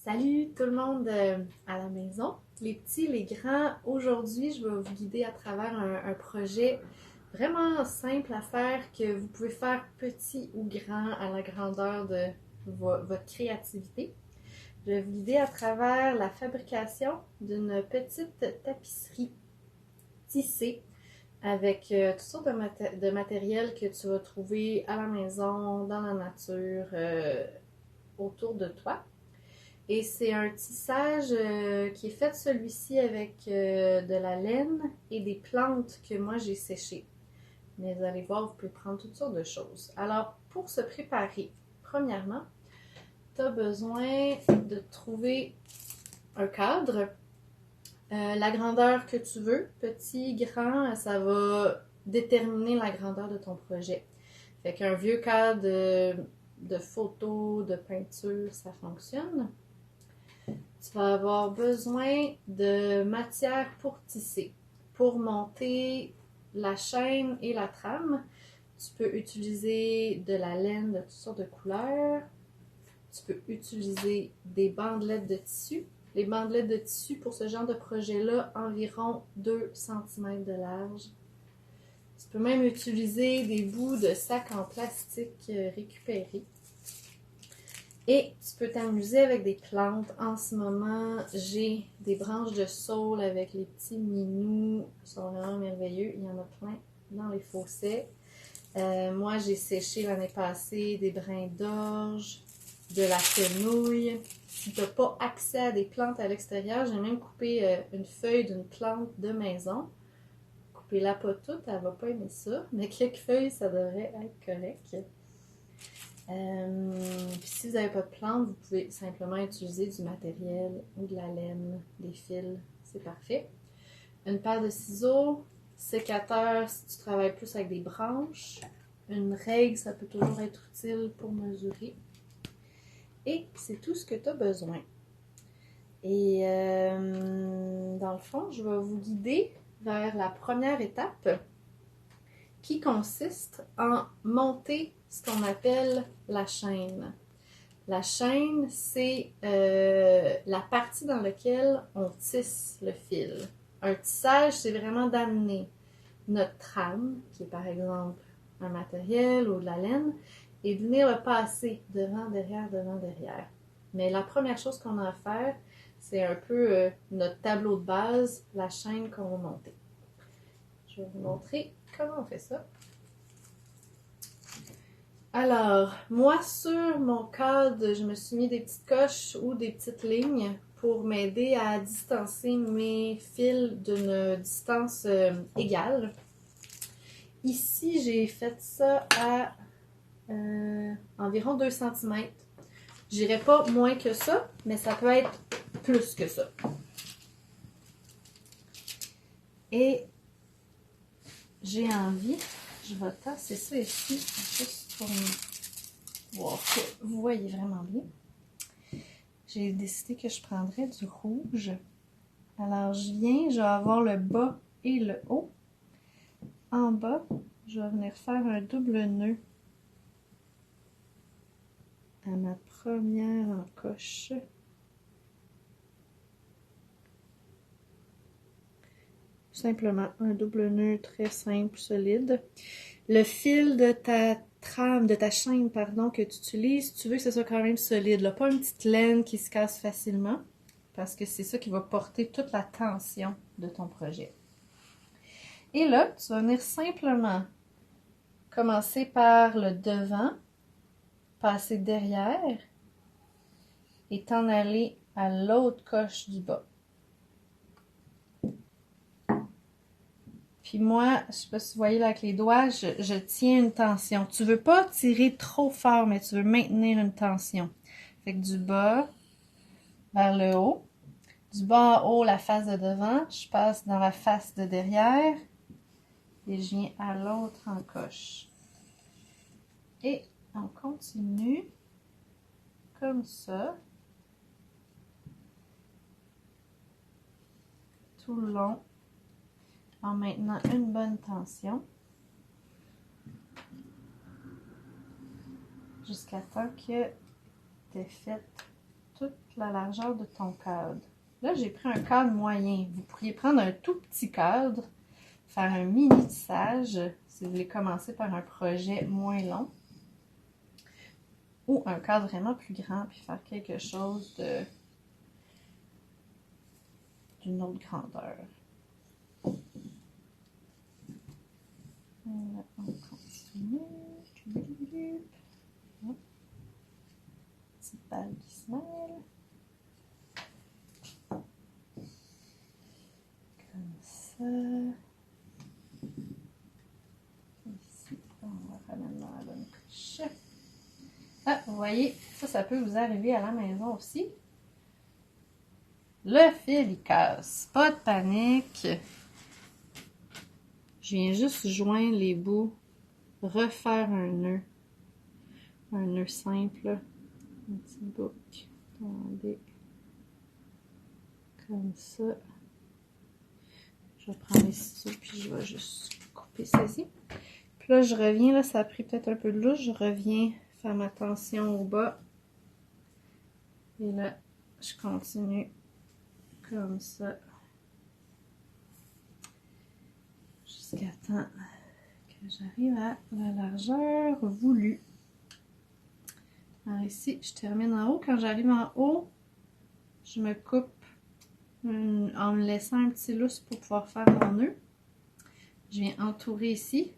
Salut tout le monde à la maison, les petits, les grands. Aujourd'hui, je vais vous guider à travers un projet vraiment simple à faire que vous pouvez faire petit ou grand à la grandeur de votre créativité. Je vais vous guider à travers la fabrication d'une petite tapisserie tissée avec toutes sortes de matériel que tu vas trouver à la maison, dans la nature, autour de toi. Et c'est un tissage qui est fait celui-ci avec de la laine et des plantes que moi j'ai séchées. Mais vous allez voir, vous pouvez prendre toutes sortes de choses. Alors, pour se préparer, premièrement, tu as besoin de trouver un cadre, la grandeur que tu veux, petit, grand, ça va déterminer la grandeur de ton projet. Fait qu'un vieux cadre de photos, de peinture, ça fonctionne. Tu vas avoir besoin de matière pour tisser. Pour monter la chaîne et la trame, tu peux utiliser de la laine de toutes sortes de couleurs. Tu peux utiliser des bandelettes de tissu. Les bandelettes de tissu pour ce genre de projet-là, environ 2 cm de large. Tu peux même utiliser des bouts de sacs en plastique récupérés. Et tu peux t'amuser avec des plantes. En ce moment, j'ai des branches de saule avec les petits minous. Ils sont vraiment merveilleux. Il y en a plein dans les fossés. Moi, j'ai séché l'année passée des brins d'orge, de la fenouil. Si tu n'as pas accès à des plantes à l'extérieur, j'ai même coupé une feuille d'une plante de maison. Coupez-la pas toute, elle va pas aimer ça. Mais quelques feuilles, ça devrait être correct. Puis si vous n'avez pas de plantes, vous pouvez simplement utiliser du matériel ou de la laine, des fils, c'est parfait. Une paire de ciseaux, sécateur si tu travailles plus avec des branches, une règle, ça peut toujours être utile pour mesurer. Et c'est tout ce que tu as besoin. Et dans le fond, je vais vous guider vers la première étape qui consiste en monter ce qu'on appelle la chaîne. La chaîne, c'est la partie dans laquelle on tisse le fil. Un tissage, c'est vraiment d'amener notre trame, qui est par exemple un matériel ou de la laine, et de venir le passer devant, derrière, devant, derrière. Mais la première chose qu'on a à faire, c'est un peu notre tableau de base, la chaîne qu'on va monter. Je vais vous montrer comment on fait ça. Alors, moi, sur mon cadre, je me suis mis des petites coches ou des petites lignes pour m'aider à distancer mes fils d'une distance égale. Ici, j'ai fait ça à environ 2 cm. J'irai pas moins que ça, mais ça peut être plus que ça. Et j'ai envie, je vais tasser ça ici, juste pour voir que vous voyez vraiment bien. J'ai décidé que je prendrais du rouge. Alors, je vais avoir le bas et le haut. En bas, je vais venir faire un double nœud à ma première encoche. Simplement un double nœud très simple, solide. Le fil de ta trame, de ta chaîne, pardon, que tu utilises, tu veux que ce soit quand même solide, là. Pas une petite laine qui se casse facilement, parce que c'est ça qui va porter toute la tension de ton projet. Et là, tu vas venir simplement commencer par le devant, passer derrière et t'en aller à l'autre coche du bas. Puis moi, je sais pas si vous voyez là avec les doigts, je tiens une tension. Tu veux pas tirer trop fort, mais tu veux maintenir une tension. Fait que du bas vers le haut. Du bas en haut, la face de devant. Je passe dans la face de derrière. Et je viens à l'autre encoche. Et on continue comme ça. Tout le long. En maintenant une bonne tension. Jusqu'à temps que tu aies fait toute la largeur de ton cadre. Là, j'ai pris un cadre moyen. Vous pourriez prendre un tout petit cadre, faire un mini tissage si vous voulez commencer par un projet moins long. Ou un cadre vraiment plus grand, puis faire quelque chose d'une autre grandeur. On continue. Petite balle qui se mêle. Comme ça. Ici, on va ramener dans la bonne couche. Ah, vous voyez, ça peut vous arriver à la maison aussi. Le fil, il casse. Pas de panique. Je viens juste joindre les bouts, refaire un nœud simple, un petit bouc, attendez, comme ça. Je vais prendre les ciseaux puis je vais juste couper ceci. Puis là, je reviens, là, ça a pris peut-être un peu de louche, je reviens faire ma tension au bas. Et là, je continue comme ça. Jusqu'à temps que j'arrive à la largeur voulue. Alors ici, je termine en haut. Quand j'arrive en haut, je me coupe en me laissant un petit lousse pour pouvoir faire mon nœud. Je viens entourer ici.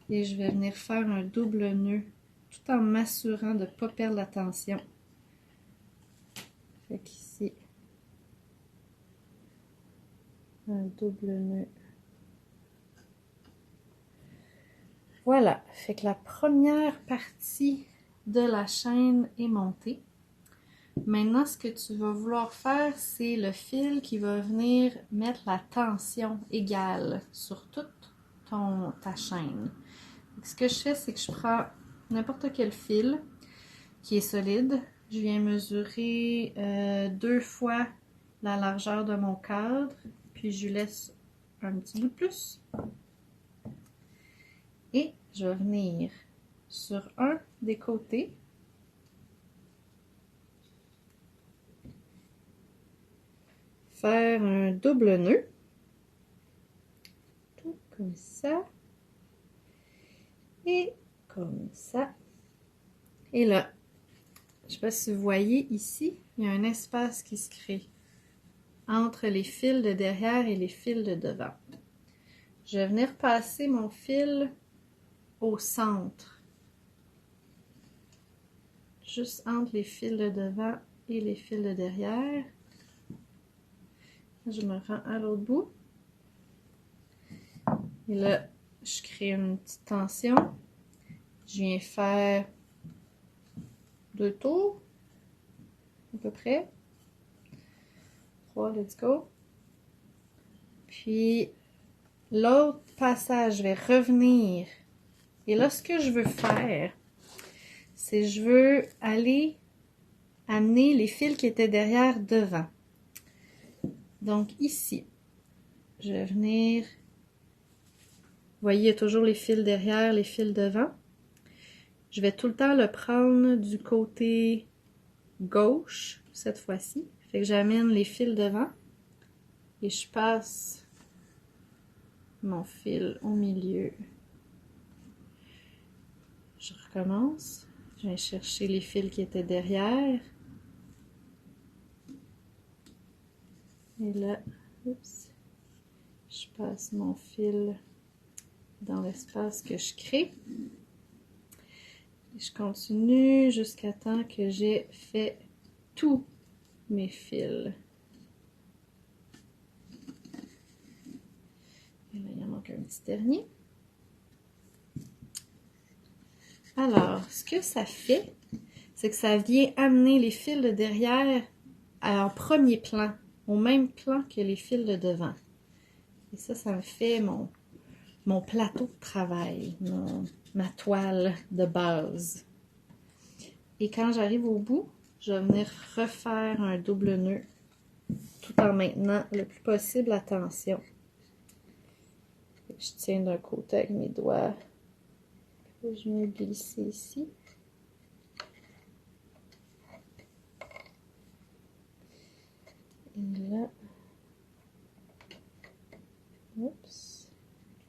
Et je vais venir faire un double nœud tout en m'assurant de ne pas perdre la tension. Fait qu'ici, un double nœud. Voilà, fait que la première partie de la chaîne est montée. Maintenant, ce que tu vas vouloir faire, c'est le fil qui va venir mettre la tension égale sur toute ta chaîne. Donc, ce que je fais, c'est que je prends n'importe quel fil qui est solide. Je viens mesurer 2 fois la largeur de mon cadre, puis je laisse un petit bout de plus. Et je vais venir sur un des côtés. Faire un double nœud. Tout comme ça. Et comme ça. Et là, je ne sais pas si vous voyez ici, il y a un espace qui se crée entre les fils de derrière et les fils de devant. Je vais venir passer mon fil au centre, juste entre les fils de devant et les fils de derrière. Je me rends à l'autre bout. Et là, je crée une petite tension. Je viens faire 2 tours, à peu près. 3, let's go. Puis, l'autre passage, je vais revenir. Et là, ce que je veux faire, c'est je veux aller amener les fils qui étaient derrière devant. Donc ici, je vais venir, vous voyez, il y a toujours les fils derrière, les fils devant. Je vais tout le temps le prendre du côté gauche, cette fois-ci. Fait que j'amène les fils devant et je passe mon fil au milieu. Je recommence. Je viens chercher les fils qui étaient derrière. Et là, oups, je passe mon fil dans l'espace que je crée. Et je continue jusqu'à temps que j'ai fait tous mes fils. Et là, il en manque un petit dernier. Alors, ce que ça fait, c'est que ça vient amener les fils de derrière en premier plan, au même plan que les fils de devant. Et ça me fait mon plateau de travail, ma toile de base. Et quand j'arrive au bout, je vais venir refaire un double nœud tout en maintenant le plus possible la tension. Je tiens d'un côté avec mes doigts. Je viens glisser ici. Et là, oups,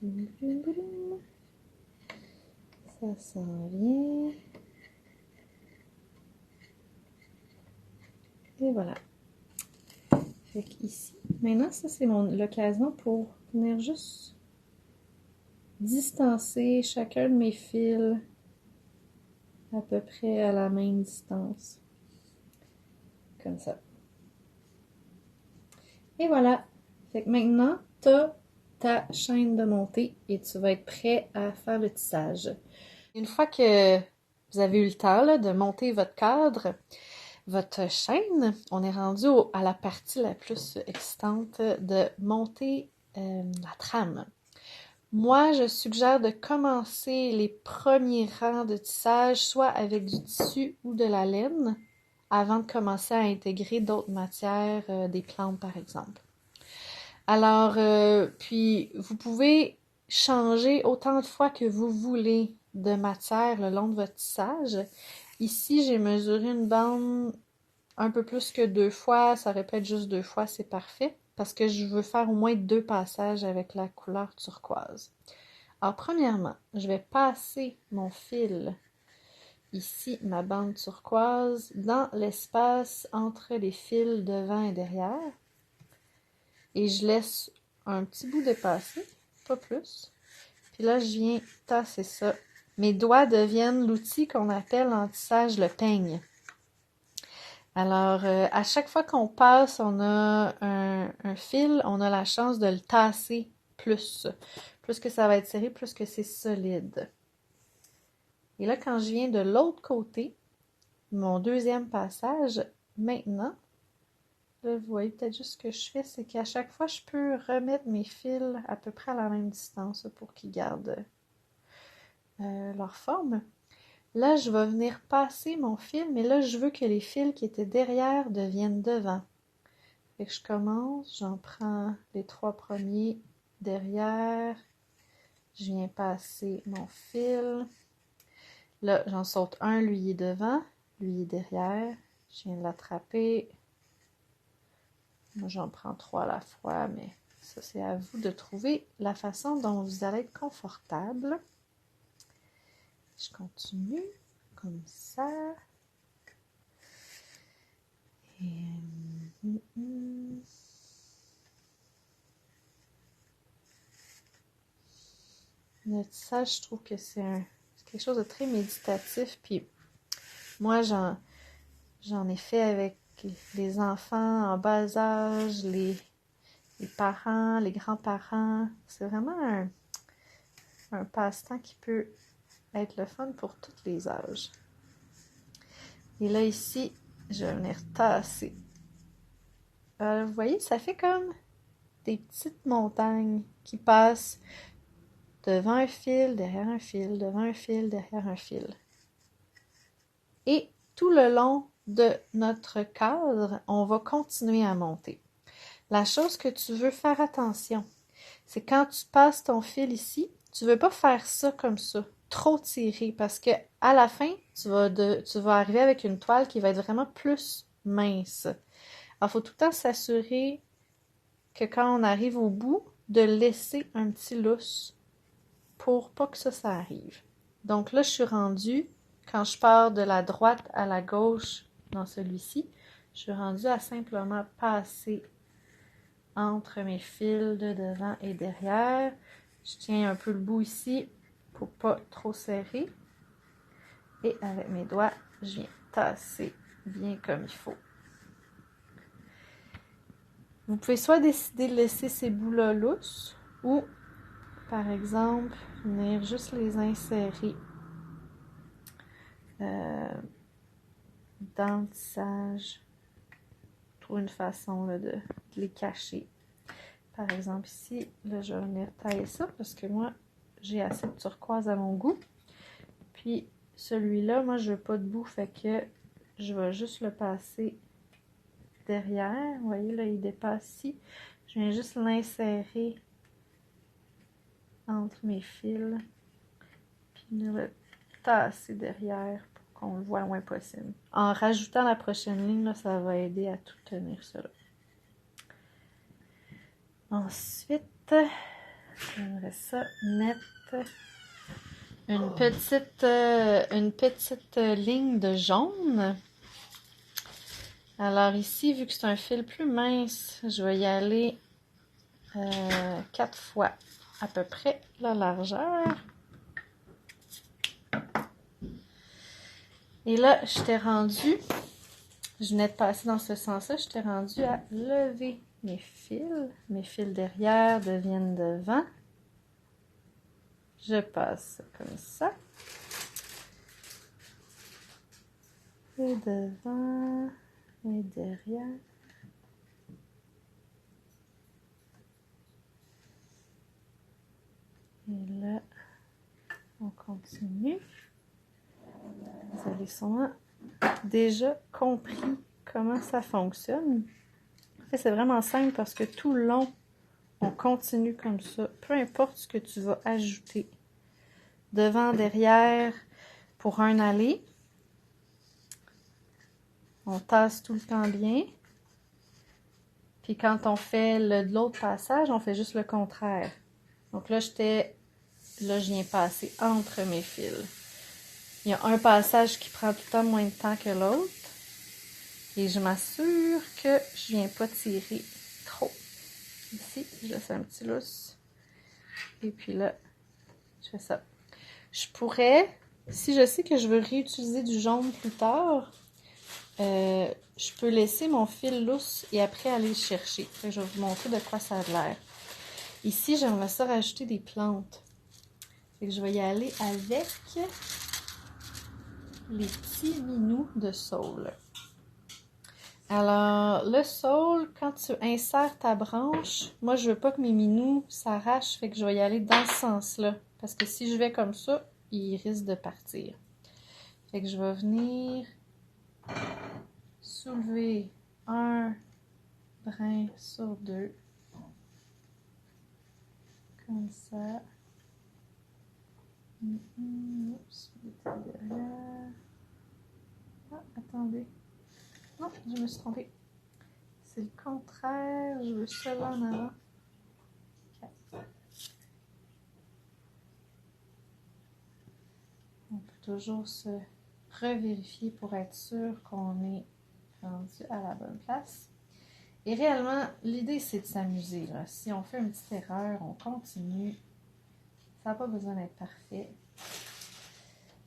boum, boum, boum. Ça s'en vient. Et voilà. Fait qu'ici, maintenant, ça c'est l'occasion pour venir juste distancer chacun de mes fils à peu près à la même distance. Comme ça. Et voilà. Fait que maintenant, tu as ta chaîne de montée et tu vas être prêt à faire le tissage. Une fois que vous avez eu le temps là, de monter votre cadre, votre chaîne, on est rendu à la partie la plus excitante de monter la trame. Moi, je suggère de commencer les premiers rangs de tissage soit avec du tissu ou de la laine avant de commencer à intégrer d'autres matières, des plantes par exemple. Alors, puis vous pouvez changer autant de fois que vous voulez de matière le long de votre tissage. Ici, j'ai mesuré une bande un peu plus que 2 fois, ça répète juste 2 fois, c'est parfait, parce que je veux faire au moins 2 passages avec la couleur turquoise. Alors, premièrement, je vais passer mon fil, ici, ma bande turquoise, dans l'espace entre les fils devant et derrière. Et je laisse un petit bout dépasser, pas plus. Puis là, je viens tasser ça. Mes doigts deviennent l'outil qu'on appelle en tissage le peigne. Alors, à chaque fois qu'on passe, on a un fil, on a la chance de le tasser plus. Plus que ça va être serré, plus que c'est solide. Et là, quand je viens de l'autre côté, mon deuxième passage, maintenant, là, vous voyez peut-être juste ce que je fais, c'est qu'à chaque fois, je peux remettre mes fils à peu près à la même distance pour qu'ils gardent leur forme. Là, je vais venir passer mon fil, mais là, je veux que les fils qui étaient derrière deviennent devant. Fait que je commence, j'en prends les 3 premiers derrière, je viens passer mon fil. Là, j'en saute un, lui il est devant, lui il est derrière, je viens de l'attraper. Moi, j'en prends 3 à la fois, mais ça, c'est à vous de trouver la façon dont vous allez être confortable. Je continue comme ça. Et... Le tissage, je trouve que c'est quelque chose de très méditatif. Puis moi, j'en ai fait avec les enfants en bas âge, les parents, les grands-parents. C'est vraiment un passe-temps qui peut être le fun pour tous les âges. Et là, ici, je vais venir tasser. Vous voyez, ça fait comme des petites montagnes qui passent devant un fil, derrière un fil, devant un fil, derrière un fil. Et tout le long de notre cadre, on va continuer à monter. La chose que tu veux faire attention, c'est quand tu passes ton fil ici, tu veux pas faire ça comme ça, trop tiré, parce que à la fin, tu vas arriver avec une toile qui va être vraiment plus mince. Alors, il faut tout le temps s'assurer que quand on arrive au bout, de laisser un petit lousse pour pas que ça arrive. Donc là, je suis rendue, quand je pars de la droite à la gauche dans celui-ci, je suis rendue à simplement passer entre mes fils de devant et derrière. Je tiens un peu le bout ici pour pas trop serrer. Et avec mes doigts, je viens tasser bien comme il faut. Vous pouvez soit décider de laisser ces bouts-là lousses ou, par exemple, venir juste les insérer dans le tissage. Trouver une façon là, de les cacher. Par exemple, ici, là, je vais venir tailler ça parce que moi, j'ai assez de turquoise à mon goût. Puis, celui-là, moi, je veux pas de bout, fait que je vais juste le passer derrière. Vous voyez, là, il dépasse ici. Je viens juste l'insérer entre mes fils. Puis, venir le tasser derrière pour qu'on le voit le moins possible. En rajoutant la prochaine ligne, là, ça va aider à tout tenir cela. Ensuite, j'aimerais ça mettre une petite ligne de jaune. Alors ici, vu que c'est un fil plus mince, je vais y aller 4 fois à peu près la largeur. Et là, je venais de passer dans ce sens-là, je t'ai rendu à lever mes fils. Mes fils derrière deviennent devant. Je passe comme ça. Et devant, et derrière. Et là, on continue. Vous avez sûrement déjà compris comment ça fonctionne. En fait, c'est vraiment simple parce que tout le long, on continue comme ça. Peu importe ce que tu vas ajouter. Devant, derrière, pour un aller. On tasse tout le temps bien. Puis quand on fait l'autre passage, on fait juste le contraire. Donc là, je viens passer entre mes fils. Il y a un passage qui prend tout le temps moins de temps que l'autre. Et je m'assure que je viens pas tirer trop. Ici, je laisse un petit lousse. Et puis là, je fais ça. Je pourrais, si je sais que je veux réutiliser du jaune plus tard, je peux laisser mon fil lousse et après aller le chercher. Je vais vous montrer de quoi ça a l'air. Ici, j'aimerais ça rajouter des plantes. Fait que je vais y aller avec les petits minous de saule. Alors, le saule, quand tu insères ta branche, moi, je veux pas que mes minous s'arrachent, fait que je vais y aller dans ce sens-là. Parce que si je vais comme ça, ils risquent de partir. Fait que je vais venir soulever un brin sur deux. Comme ça. Oups, derrière. Ah, attendez. Non, je me suis trompée. C'est le contraire. Je veux celui-là en avant. Okay. On peut toujours se revérifier pour être sûr qu'on est rendu à la bonne place. Et réellement, l'idée, c'est de s'amuser. Si on fait une petite erreur, on continue. Ça n'a pas besoin d'être parfait.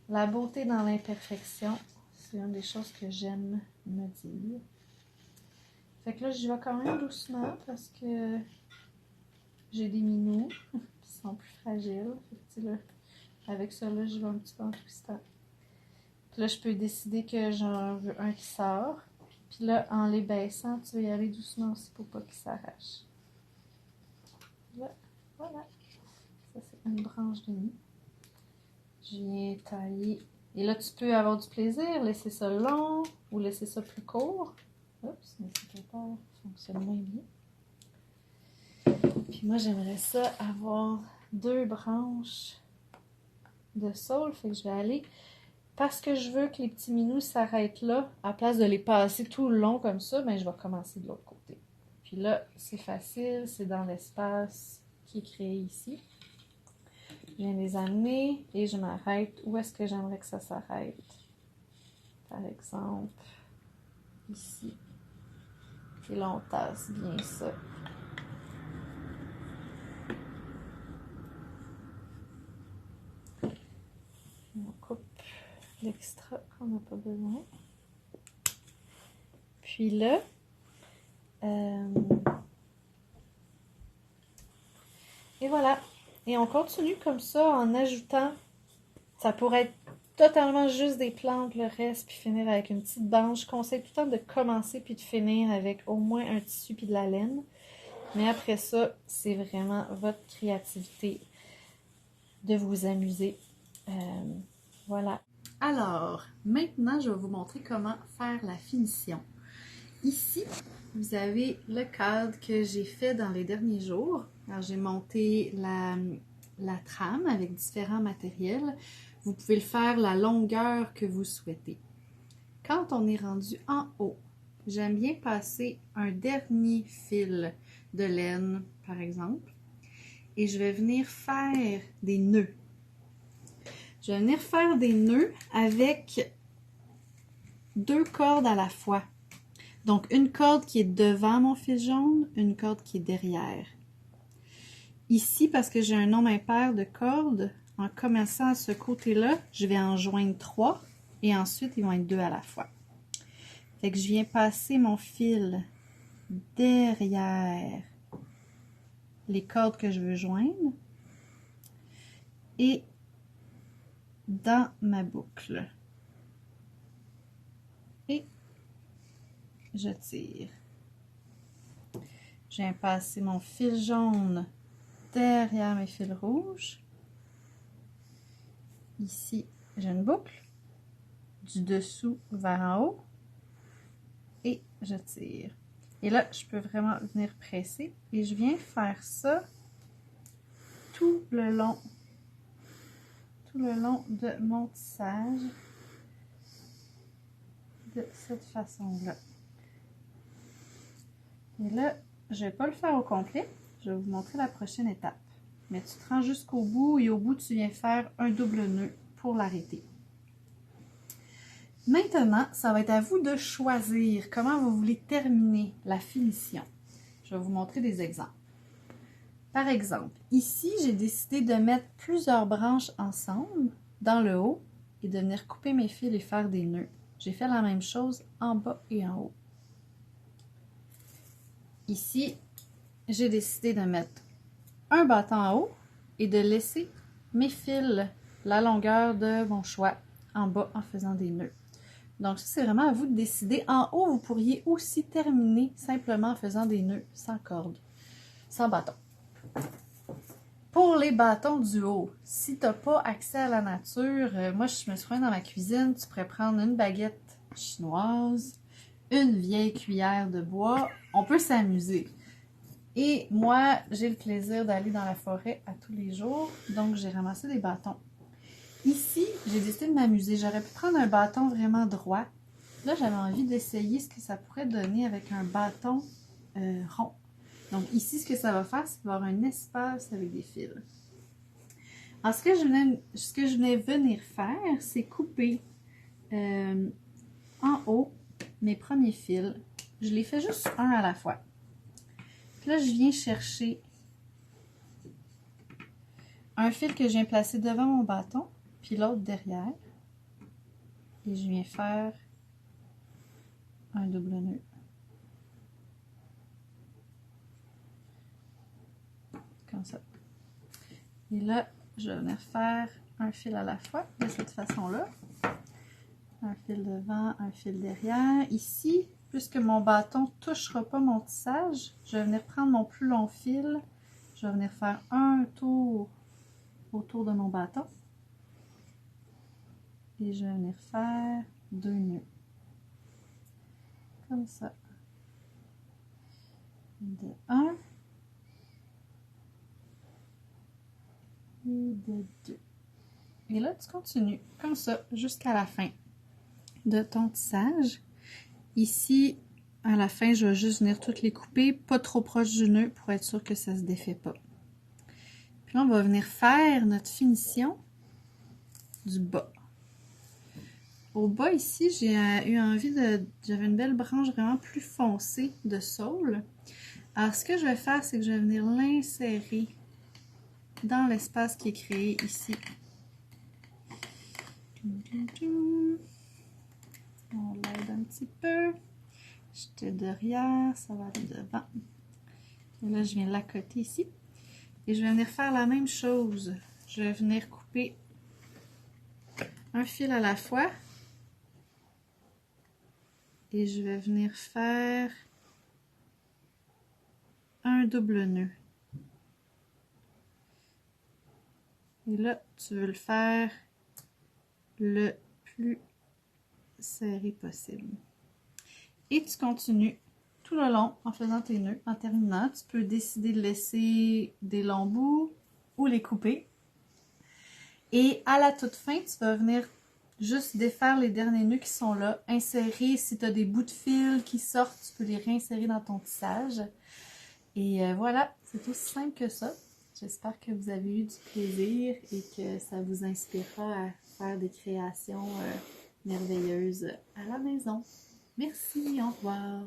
La beauté dans l'imperfection, c'est une des choses que j'aime me dire. Fait que là, j'y vais quand même doucement parce que j'ai des minous qui sont plus fragiles. Fait que là, avec ça, là, je vais un petit peu en twistant. Puis là, je peux décider que j'en veux un qui sort. Puis là, en les baissant, tu vas y aller doucement aussi pour pas qu'ils s'arrachent. Là, voilà. Ça, c'est une branche de nid. Je viens tailler. Et là, tu peux avoir du plaisir, laisser ça long ou laisser ça plus court. Oups, mes sécateurs fonctionnent moins bien. Puis moi, j'aimerais ça avoir 2 branches de saule. Fait que je vais aller, parce que je veux que les petits minous s'arrêtent là, à place de les passer tout le long comme ça, ben je vais commencer de l'autre côté. Puis là, c'est facile, c'est dans l'espace qui est créé ici. Je viens les amener et je m'arrête. Où est-ce que j'aimerais que ça s'arrête? Par exemple, ici. Et là, on tasse bien ça. On coupe l'extra qu'on n'a pas besoin. Puis là, et voilà. Et on continue comme ça en ajoutant. Ça pourrait être totalement juste des plantes, le reste, puis finir avec une petite bande. Je conseille tout le temps de commencer puis de finir avec au moins un tissu puis de la laine. Mais après ça, c'est vraiment votre créativité de vous amuser. Voilà. Alors, maintenant, je vais vous montrer comment faire la finition. Ici, vous avez le cadre que j'ai fait dans les derniers jours. Alors, j'ai monté la trame avec différents matériels. Vous pouvez le faire la longueur que vous souhaitez. Quand on est rendu en haut, j'aime bien passer un dernier fil de laine, par exemple, et je vais venir faire des nœuds. Je vais venir faire des nœuds avec 2 cordes à la fois. Donc, une corde qui est devant mon fil jaune, une corde qui est derrière. Ici, parce que j'ai un nombre impair de cordes, en commençant à ce côté-là, je vais en joindre 3 et ensuite, ils vont être 2 à la fois. Fait que je viens passer mon fil derrière les cordes que je veux joindre et dans ma boucle. Et je tire. Je viens passer mon fil jaune derrière mes fils rouges. Ici, j'ai une boucle du dessous vers en haut et je tire. Et là, je peux vraiment venir presser et je viens faire ça tout le long de mon tissage de cette façon-là. Et là, je ne vais pas le faire au complet. Je vais vous montrer la prochaine étape. Mais tu te rends jusqu'au bout et au bout, tu viens faire un double nœud pour l'arrêter. Maintenant, ça va être à vous de choisir comment vous voulez terminer la finition. Je vais vous montrer des exemples. Par exemple, ici, j'ai décidé de mettre plusieurs branches ensemble dans le haut et de venir couper mes fils et faire des nœuds. J'ai fait la même chose en bas et en haut. Ici, j'ai décidé de mettre un bâton en haut et de laisser mes fils la longueur de mon choix en bas en faisant des nœuds. Donc, ça, c'est vraiment à vous de décider. En haut, vous pourriez aussi terminer simplement en faisant des nœuds sans corde, sans bâton. Pour les bâtons du haut, si tu n'as pas accès à la nature, moi, je me suis dans ma cuisine, tu pourrais prendre une baguette chinoise, une vieille cuillère de bois. On peut s'amuser. Et moi, j'ai le plaisir d'aller dans la forêt à tous les jours, donc j'ai ramassé des bâtons. Ici, j'ai décidé de m'amuser. J'aurais pu prendre un bâton vraiment droit. Là, j'avais envie d'essayer ce que ça pourrait donner avec un bâton rond. Donc ici, ce que ça va faire, c'est qu'il va y avoir un espace avec des fils. Alors, ce que je venais venir faire, c'est couper en haut mes premiers fils. Je les fais juste un à la fois. Puis là, je viens chercher un fil que je viens placer devant mon bâton, puis l'autre derrière. Et je viens faire un double nœud. Comme ça. Et là, je vais venir faire un fil à la fois, de cette façon-là. Un fil devant, un fil derrière. Ici, puisque mon bâton ne touchera pas mon tissage, je vais venir prendre mon plus long fil. Je vais venir faire un tour autour de mon bâton. Et je vais venir faire 2 nœuds. Comme ça. De 1. Et de 2. Et là, tu continues comme ça jusqu'à la fin de ton tissage. Ici, à la fin, je vais juste venir toutes les couper, pas trop proche du nœud pour être sûr que ça ne se défait pas. Puis là, on va venir faire notre finition du bas. Au bas ici, j'ai eu envie j'avais une belle branche vraiment plus foncée de saule. Alors, ce que je vais faire, c'est que je vais venir l'insérer dans l'espace qui est créé ici. On l'aide un petit peu. J'étais derrière, ça va aller devant. Et là, je viens l'accoter ici. Et je vais venir faire la même chose. Je vais venir couper un fil à la fois. Et je vais venir faire un double nœud. Et là, tu veux le faire le plus serré possible. Et tu continues tout le long en faisant tes nœuds. En terminant, tu peux décider de laisser des longs bouts ou les couper. Et à la toute fin, tu vas venir juste défaire les derniers nœuds qui sont là, insérer, si tu as des bouts de fil qui sortent, tu peux les réinsérer dans ton tissage. Et voilà, c'est aussi simple que ça. J'espère que vous avez eu du plaisir et que ça vous inspirera à faire des créations merveilleuses à la maison. Merci, au revoir.